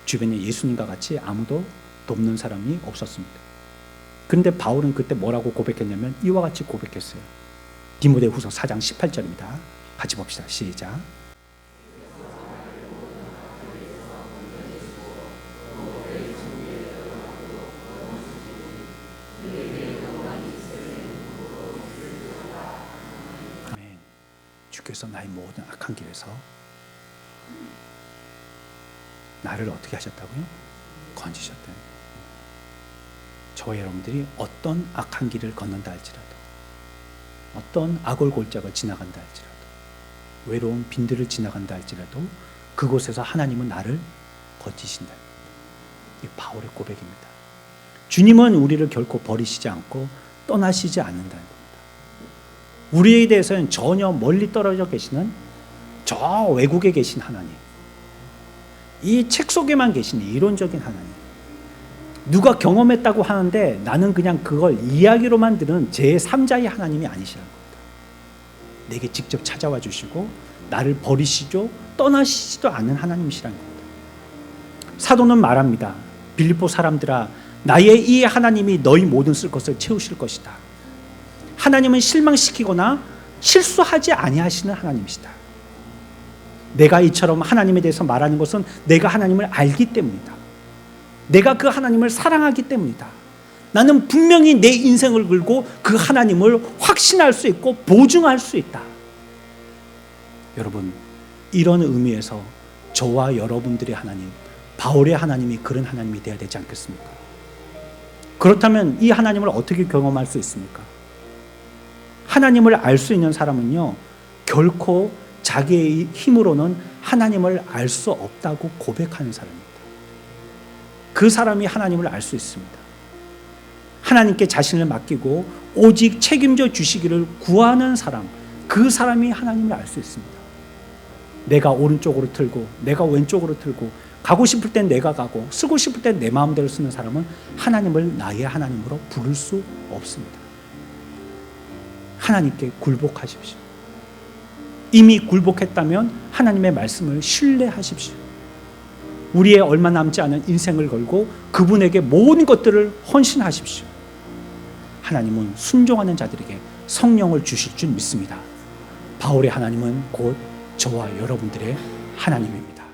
주변에 예수님과 같이 아무도 돕는 사람이 없었습니다. 그런데 바울은 그때 뭐라고 고백했냐면 이와 같이 고백했어요. 디모데후서 4장 18절입니다. 같이 봅시다. 시작. 아멘. 주께서 나의 모든 악한 길에서 나를 어떻게 하셨다고요? 건지셨다는. 저와 여러분들이 어떤 악한 길을 걷는다 할지라도, 어떤 악골골짝을 지나간다 할지라도, 외로운 빈들을 지나간다 할지라도 그곳에서 하나님은 나를 건지신다. 이 바울의 고백입니다. 주님은 우리를 결코 버리시지 않고 떠나시지 않는다는 겁니다. 우리에 대해서는 전혀 멀리 떨어져 계시는 저 외국에 계신 하나님, 이 책 속에만 계신 이론적인 하나님, 누가 경험했다고 하는데 나는 그냥 그걸 이야기로만 들은 제3자의 하나님이 아니시라는 겁니다. 내게 직접 찾아와 주시고 나를 버리시죠, 떠나시지도 않는 하나님이시라는 겁니다. 사도는 말합니다. 빌립보 사람들아, 나의 이 하나님이 너희 모든 쓸 것을 채우실 것이다. 하나님은 실망시키거나 실수하지 아니하시는 하나님이시다. 내가 이처럼 하나님에 대해서 말하는 것은 내가 하나님을 알기 때문이다. 내가 그 하나님을 사랑하기 때문이다. 나는 분명히 내 인생을 걸고 그 하나님을 확신할 수 있고 보증할 수 있다. 여러분, 이런 의미에서 저와 여러분들의 하나님, 바울의 하나님이 그런 하나님이 되어야 되지 않겠습니까? 그렇다면 이 하나님을 어떻게 경험할 수 있습니까? 하나님을 알 수 있는 사람은요, 결코 자기의 힘으로는 하나님을 알 수 없다고 고백하는 사람입니다. 그 사람이 하나님을 알 수 있습니다. 하나님께 자신을 맡기고 오직 책임져 주시기를 구하는 사람, 그 사람이 하나님을 알 수 있습니다. 내가 오른쪽으로 틀고 내가 왼쪽으로 틀고 가고 싶을 땐 내가 가고 쓰고 싶을 땐 내 마음대로 쓰는 사람은 하나님을 나의 하나님으로 부를 수 없습니다. 하나님께 굴복하십시오. 이미 굴복했다면 하나님의 말씀을 신뢰하십시오. 우리의 얼마 남지 않은 인생을 걸고 그분에게 모든 것들을 헌신하십시오. 하나님은 순종하는 자들에게 성령을 주실 줄 믿습니다. 바울의 하나님은 곧 저와 여러분들의 하나님입니다.